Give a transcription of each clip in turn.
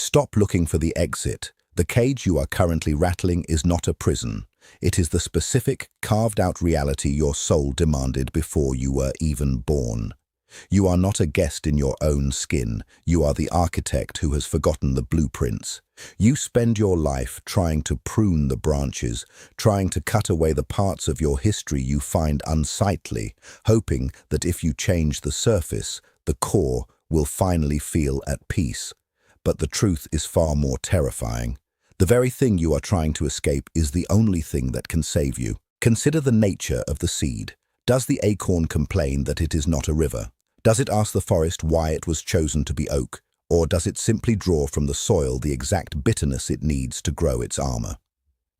Stop looking for the exit. The cage you are currently rattling is not a prison. It is the specific, carved-out reality your soul demanded before you were even born. You are not a guest in your own skin. You are the architect who has forgotten the blueprints. You spend your life trying to prune the branches, trying to cut away the parts of your history you find unsightly, hoping that if you change the surface, the core will finally feel at peace. But the truth is far more terrifying. The very thing you are trying to escape is the only thing that can save you. Consider the nature of the seed. Does the acorn complain that it is not a river? Does it ask the forest why it was chosen to be oak? Or does it simply draw from the soil the exact bitterness it needs to grow its armor?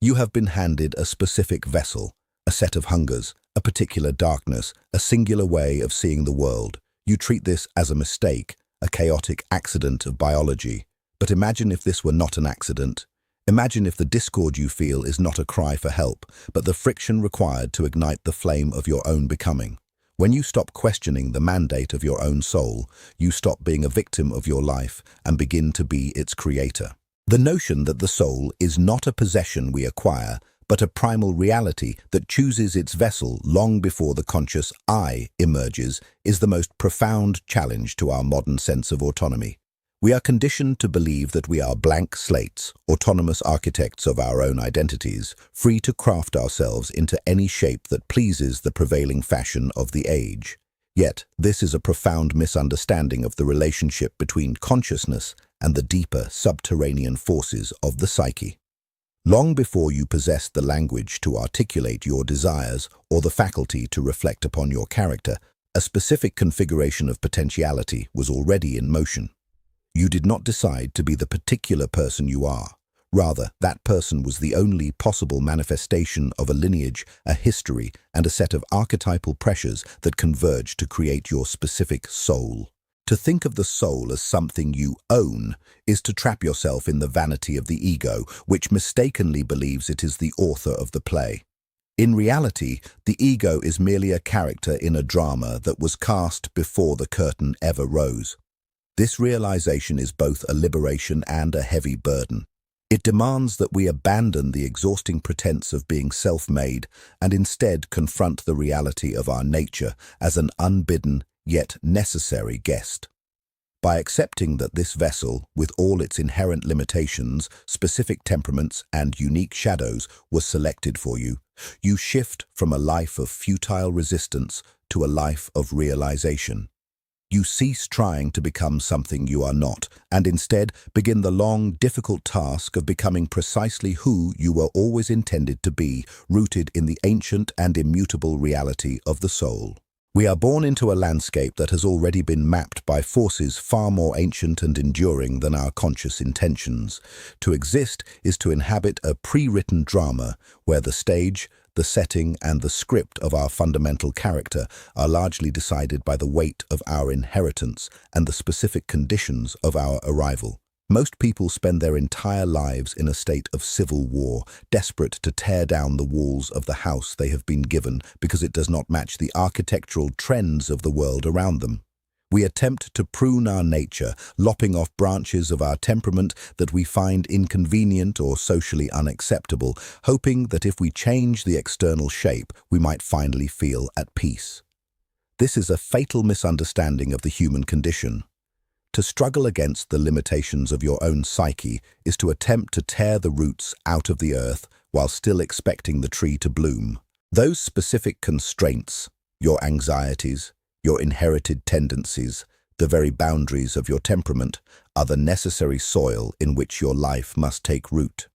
You have been handed a specific vessel, a set of hungers, a particular darkness, a singular way of seeing the world. You treat this as a mistake, a chaotic accident of biology. But imagine if this were not an accident. Imagine if the discord you feel is not a cry for help, but the friction required to ignite the flame of your own becoming. When you stop questioning the mandate of your own soul, you stop being a victim of your life and begin to be its creator. The notion that the soul is not a possession we acquire, but a primal reality that chooses its vessel long before the conscious I emerges is the most profound challenge to our modern sense of autonomy. We are conditioned to believe that we are blank slates, autonomous architects of our own identities, free to craft ourselves into any shape that pleases the prevailing fashion of the age. Yet, this is a profound misunderstanding of the relationship between consciousness and the deeper subterranean forces of the psyche. Long before you possessed the language to articulate your desires or the faculty to reflect upon your character, a specific configuration of potentiality was already in motion. You did not decide to be the particular person you are. Rather, that person was the only possible manifestation of a lineage, a history, and a set of archetypal pressures that converge to create your specific soul. To think of the soul as something you own is to trap yourself in the vanity of the ego, which mistakenly believes it is the author of the play. In reality, the ego is merely a character in a drama that was cast before the curtain ever rose. This realization is both a liberation and a heavy burden. It demands that we abandon the exhausting pretense of being self-made and instead confront the reality of our nature as an unbidden yet necessary guest. By accepting that this vessel, with all its inherent limitations, specific temperaments, and unique shadows, was selected for you, you shift from a life of futile resistance to a life of realization. You cease trying to become something you are not, and instead begin the long, difficult task of becoming precisely who you were always intended to be, rooted in the ancient and immutable reality of the soul. We are born into a landscape that has already been mapped by forces far more ancient and enduring than our conscious intentions. To exist is to inhabit a pre-written drama where the stage, the setting, and the script of our fundamental character are largely decided by the weight of our inheritance and the specific conditions of our arrival. Most people spend their entire lives in a state of civil war, desperate to tear down the walls of the house they have been given because it does not match the architectural trends of the world around them. We attempt to prune our nature, lopping off branches of our temperament that we find inconvenient or socially unacceptable, hoping that if we change the external shape, we might finally feel at peace. This is a fatal misunderstanding of the human condition. To struggle against the limitations of your own psyche is to attempt to tear the roots out of the earth while still expecting the tree to bloom. Those specific constraints, your anxieties, your inherited tendencies, the very boundaries of your temperament, are the necessary soil in which your life must take root.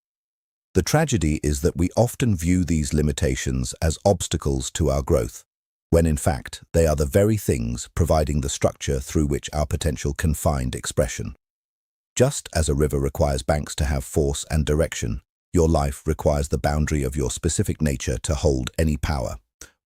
The tragedy is that we often view these limitations as obstacles to our growth, when in fact they are the very things providing the structure through which our potential can find expression. Just as a river requires banks to have force and direction, your life requires the boundary of your specific nature to hold any power.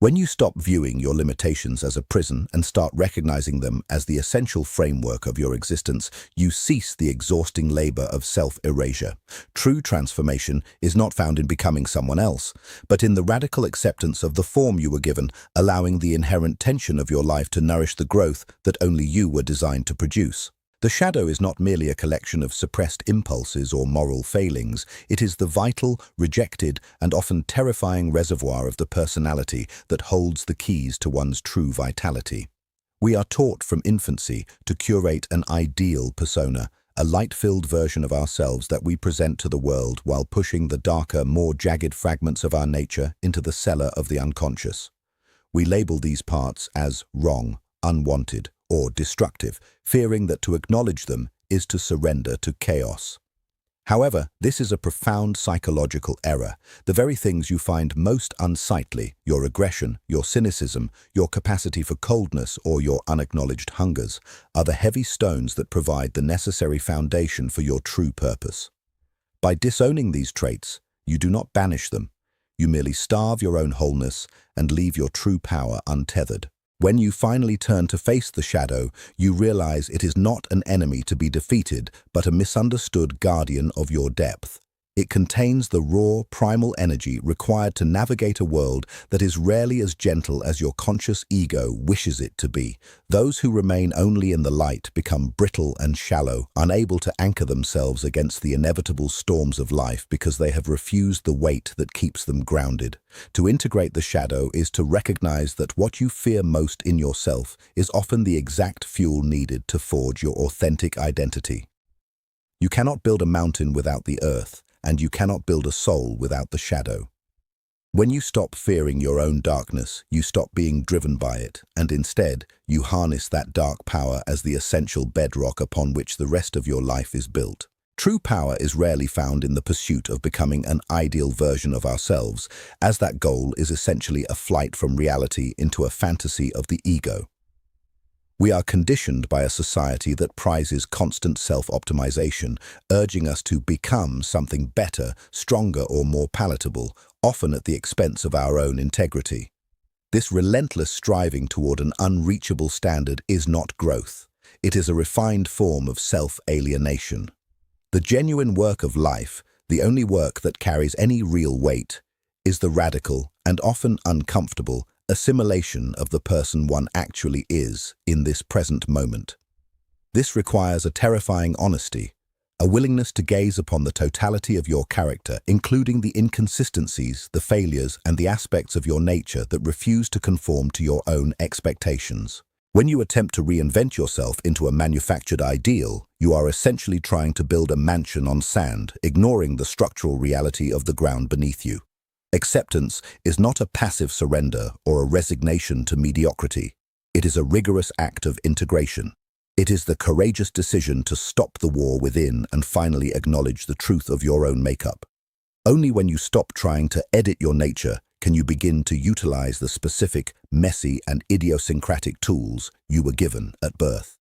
When you stop viewing your limitations as a prison and start recognizing them as the essential framework of your existence, you cease the exhausting labor of self-erasure. True transformation is not found in becoming someone else, but in the radical acceptance of the form you were given, allowing the inherent tension of your life to nourish the growth that only you were designed to produce. The shadow is not merely a collection of suppressed impulses or moral failings. It is the vital, rejected, and often terrifying reservoir of the personality that holds the keys to one's true vitality. We are taught from infancy to curate an ideal persona, a light-filled version of ourselves that we present to the world while pushing the darker, more jagged fragments of our nature into the cellar of the unconscious. We label these parts as wrong, unwanted, or destructive, fearing that to acknowledge them is to surrender to chaos. However, this is a profound psychological error. The very things you find most unsightly, your aggression, your cynicism, your capacity for coldness, or your unacknowledged hungers, are the heavy stones that provide the necessary foundation for your true purpose. By disowning these traits, you do not banish them. You merely starve your own wholeness and leave your true power untethered. When you finally turn to face the shadow, you realize it is not an enemy to be defeated, but a misunderstood guardian of your depth. It contains the raw, primal energy required to navigate a world that is rarely as gentle as your conscious ego wishes it to be. Those who remain only in the light become brittle and shallow, unable to anchor themselves against the inevitable storms of life because they have refused the weight that keeps them grounded. To integrate the shadow is to recognize that what you fear most in yourself is often the exact fuel needed to forge your authentic identity. You cannot build a mountain without the earth, and you cannot build a soul without the shadow. When you stop fearing your own darkness, you stop being driven by it, and instead, you harness that dark power as the essential bedrock upon which the rest of your life is built. True power is rarely found in the pursuit of becoming an ideal version of ourselves, as that goal is essentially a flight from reality into a fantasy of the ego. We are conditioned by a society that prizes constant self-optimization, urging us to become something better, stronger, or more palatable, often at the expense of our own integrity. This relentless striving toward an unreachable standard is not growth. It is a refined form of self-alienation. The genuine work of life, the only work that carries any real weight, is the radical and often uncomfortable assimilation of the person one actually is in this present moment. This requires a terrifying honesty, a willingness to gaze upon the totality of your character, including the inconsistencies, the failures, and the aspects of your nature that refuse to conform to your own expectations. When you attempt to reinvent yourself into a manufactured ideal, you are essentially trying to build a mansion on sand, ignoring the structural reality of the ground beneath you. Acceptance is not a passive surrender or a resignation to mediocrity. It is a rigorous act of integration. It is the courageous decision to stop the war within and finally acknowledge the truth of your own makeup. Only when you stop trying to edit your nature can you begin to utilize the specific, messy, and idiosyncratic tools you were given at birth.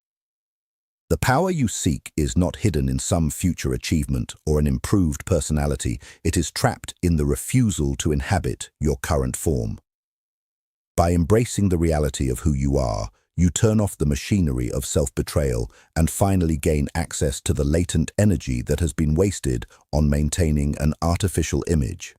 The power you seek is not hidden in some future achievement or an improved personality. It is trapped in the refusal to inhabit your current form. By embracing the reality of who you are, you turn off the machinery of self-betrayal and finally gain access to the latent energy that has been wasted on maintaining an artificial image.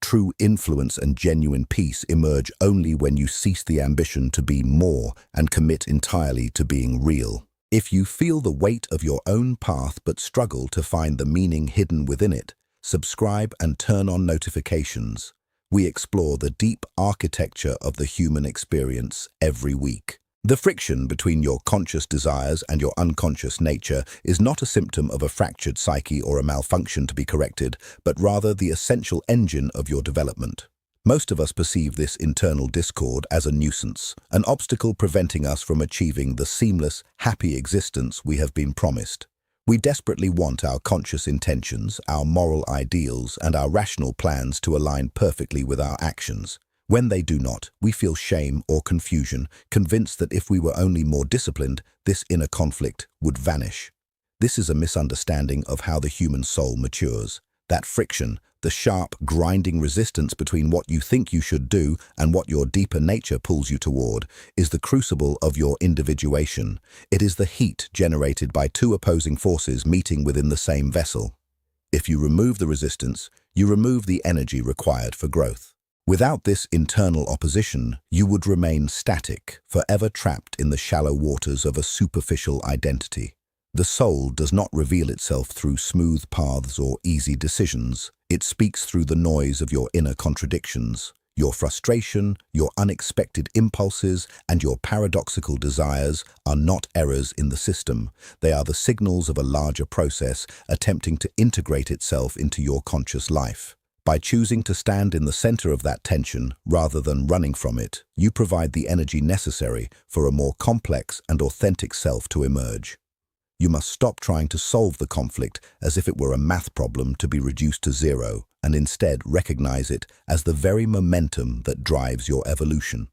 True influence and genuine peace emerge only when you cease the ambition to be more and commit entirely to being real. If you feel the weight of your own path but struggle to find the meaning hidden within it, subscribe and turn on notifications. We explore the deep architecture of the human experience every week. The friction between your conscious desires and your unconscious nature is not a symptom of a fractured psyche or a malfunction to be corrected, but rather the essential engine of your development. Most of us perceive this internal discord as a nuisance, an obstacle preventing us from achieving the seamless, happy existence we have been promised. We desperately want our conscious intentions, our moral ideals, and our rational plans to align perfectly with our actions. When they do not, we feel shame or confusion, convinced that if we were only more disciplined, this inner conflict would vanish. This is a misunderstanding of how the human soul matures. That friction, the sharp, grinding resistance between what you think you should do and what your deeper nature pulls you toward, is the crucible of your individuation. It is the heat generated by two opposing forces meeting within the same vessel. If you remove the resistance, you remove the energy required for growth. Without this internal opposition, you would remain static, forever trapped in the shallow waters of a superficial identity. The soul does not reveal itself through smooth paths or easy decisions. It speaks through the noise of your inner contradictions. Your frustration, your unexpected impulses, and your paradoxical desires are not errors in the system. They are the signals of a larger process attempting to integrate itself into your conscious life. By choosing to stand in the center of that tension rather than running from it, you provide the energy necessary for a more complex and authentic self to emerge. You must stop trying to solve the conflict as if it were a math problem to be reduced to zero, and instead recognize it as the very momentum that drives your evolution.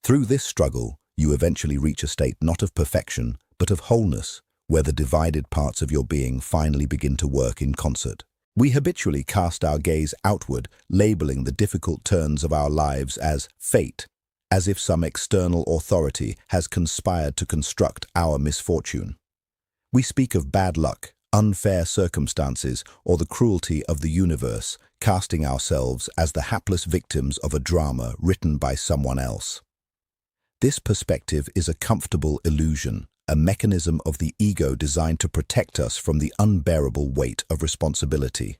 Through this struggle, you eventually reach a state not of perfection, but of wholeness, where the divided parts of your being finally begin to work in concert. We habitually cast our gaze outward, labeling the difficult turns of our lives as fate, as if some external authority has conspired to construct our misfortune. We speak of bad luck, unfair circumstances, or the cruelty of the universe, casting ourselves as the hapless victims of a drama written by someone else. This perspective is a comfortable illusion, a mechanism of the ego designed to protect us from the unbearable weight of responsibility.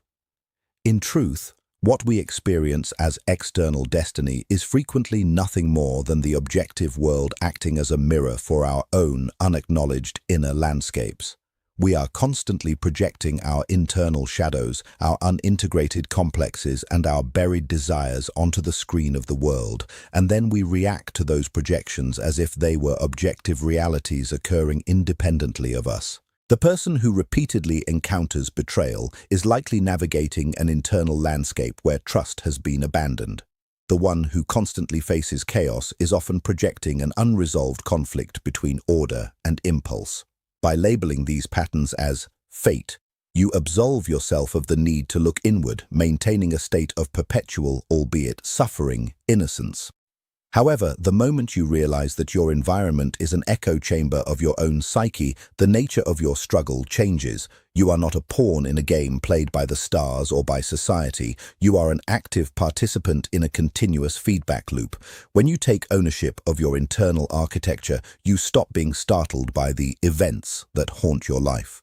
In truth, what we experience as external destiny is frequently nothing more than the objective world acting as a mirror for our own unacknowledged inner landscapes. We are constantly projecting our internal shadows, our unintegrated complexes, and our buried desires onto the screen of the world, and then we react to those projections as if they were objective realities occurring independently of us. The person who repeatedly encounters betrayal is likely navigating an internal landscape where trust has been abandoned. The one who constantly faces chaos is often projecting an unresolved conflict between order and impulse. By labeling these patterns as fate, you absolve yourself of the need to look inward, maintaining a state of perpetual, albeit suffering, innocence. However, the moment you realize that your environment is an echo chamber of your own psyche, the nature of your struggle changes. You are not a pawn in a game played by the stars or by society. You are an active participant in a continuous feedback loop. When you take ownership of your internal architecture, you stop being startled by the events that haunt your life.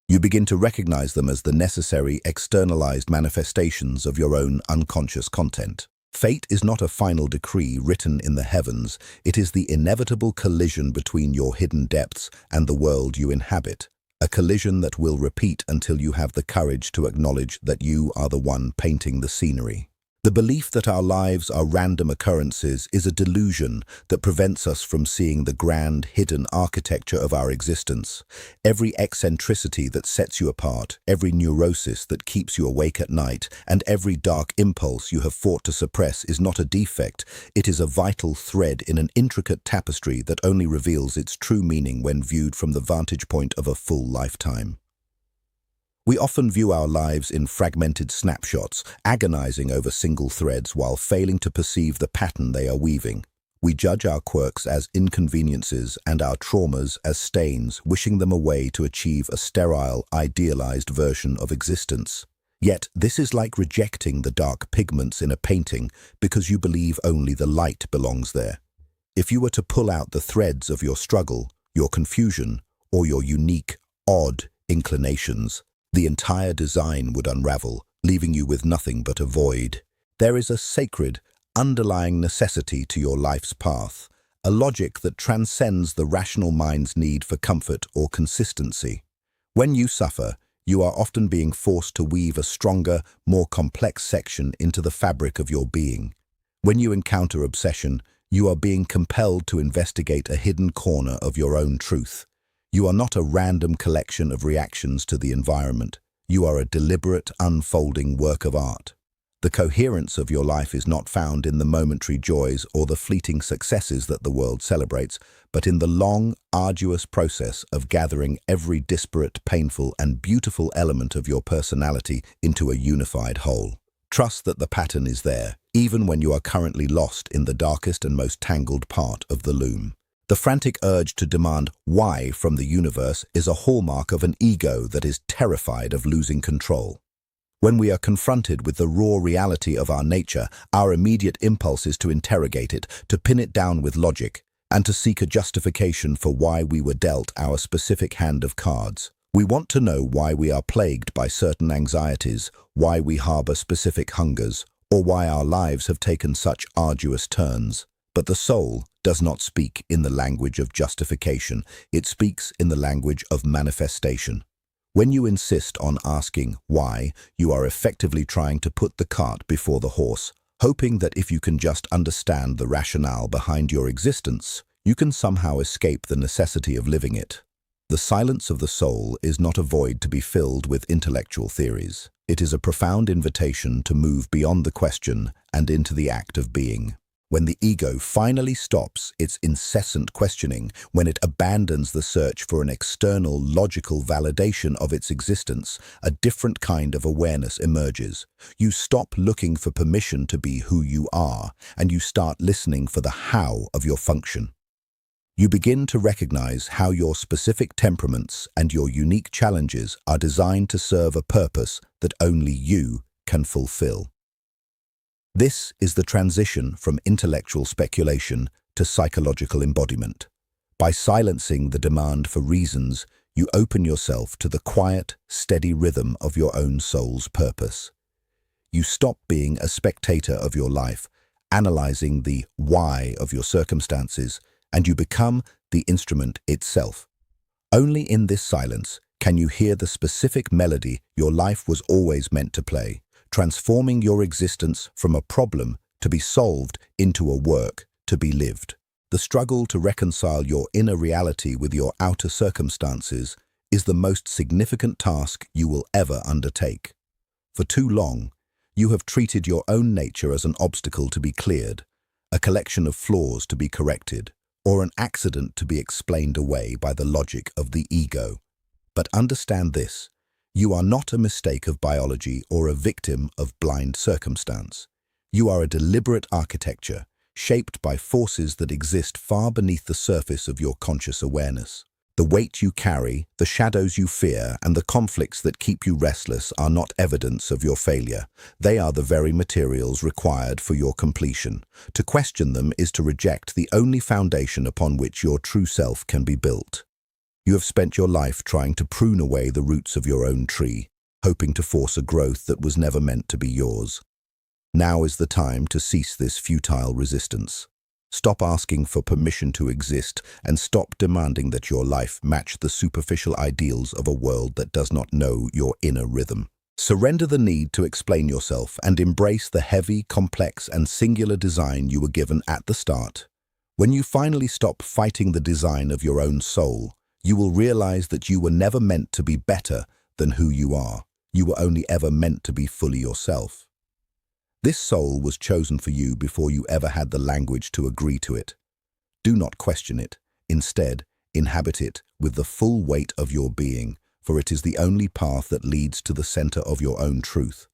You begin to recognize them as the necessary externalized manifestations of your own unconscious content. Fate is not a final decree written in the heavens. It is the inevitable collision between your hidden depths and the world you inhabit, a collision that will repeat until you have the courage to acknowledge that you are the one painting the scenery. The belief that our lives are random occurrences is a delusion that prevents us from seeing the grand, hidden architecture of our existence. Every eccentricity that sets you apart, every neurosis that keeps you awake at night, and every dark impulse you have fought to suppress is not a defect. It is a vital thread in an intricate tapestry that only reveals its true meaning when viewed from the vantage point of a full lifetime. We often view our lives in fragmented snapshots, agonizing over single threads while failing to perceive the pattern they are weaving. We judge our quirks as inconveniences and our traumas as stains, wishing them away to achieve a sterile, idealized version of existence. Yet, this is like rejecting the dark pigments in a painting because you believe only the light belongs there. If you were to pull out the threads of your struggle, your confusion, or your unique, odd inclinations, the entire design would unravel, leaving you with nothing but a void. There is a sacred, underlying necessity to your life's path, a logic that transcends the rational mind's need for comfort or consistency. When you suffer, you are often being forced to weave a stronger, more complex section into the fabric of your being. When you encounter obsession, you are being compelled to investigate a hidden corner of your own truth. You are not a random collection of reactions to the environment. You are a deliberate, unfolding work of art. The coherence of your life is not found in the momentary joys or the fleeting successes that the world celebrates, but in the long, arduous process of gathering every disparate, painful, and beautiful element of your personality into a unified whole. Trust that the pattern is there, even when you are currently lost in the darkest and most tangled part of the loom. The frantic urge to demand why from the universe is a hallmark of an ego that is terrified of losing control. When we are confronted with the raw reality of our nature, our immediate impulse is to interrogate it, to pin it down with logic, and to seek a justification for why we were dealt our specific hand of cards. We want to know why we are plagued by certain anxieties, why we harbor specific hungers, or why our lives have taken such arduous turns. But the soul does not speak in the language of justification, it speaks in the language of manifestation. When you insist on asking why, you are effectively trying to put the cart before the horse, hoping that if you can just understand the rationale behind your existence, you can somehow escape the necessity of living it. The silence of the soul is not a void to be filled with intellectual theories. It is a profound invitation to move beyond the question and into the act of being. When the ego finally stops its incessant questioning, when it abandons the search for an external logical validation of its existence, a different kind of awareness emerges. You stop looking for permission to be who you are, and you start listening for the how of your function. You begin to recognize how your specific temperaments and your unique challenges are designed to serve a purpose that only you can fulfill. This is the transition from intellectual speculation to psychological embodiment. By silencing the demand for reasons, you open yourself to the quiet, steady rhythm of your own soul's purpose. You stop being a spectator of your life, analyzing the why of your circumstances, and you become the instrument itself. Only in this silence can you hear the specific melody your life was always meant to play, transforming your existence from a problem to be solved into a work to be lived. The struggle to reconcile your inner reality with your outer circumstances is the most significant task you will ever undertake. For too long, you have treated your own nature as an obstacle to be cleared, a collection of flaws to be corrected, or an accident to be explained away by the logic of the ego. But understand this. You are not a mistake of biology or a victim of blind circumstance. You are a deliberate architecture, shaped by forces that exist far beneath the surface of your conscious awareness. The weight you carry, the shadows you fear, and the conflicts that keep you restless are not evidence of your failure. They are the very materials required for your completion. To question them is to reject the only foundation upon which your true self can be built. You have spent your life trying to prune away the roots of your own tree, hoping to force a growth that was never meant to be yours. Now is the time to cease this futile resistance. Stop asking for permission to exist and stop demanding that your life match the superficial ideals of a world that does not know your inner rhythm. Surrender the need to explain yourself and embrace the heavy, complex, and singular design you were given at the start. When you finally stop fighting the design of your own soul, you will realize that you were never meant to be better than who you are. You were only ever meant to be fully yourself. This soul was chosen for you before you ever had the language to agree to it. Do not question it. Instead, inhabit it with the full weight of your being, for it is the only path that leads to the center of your own truth.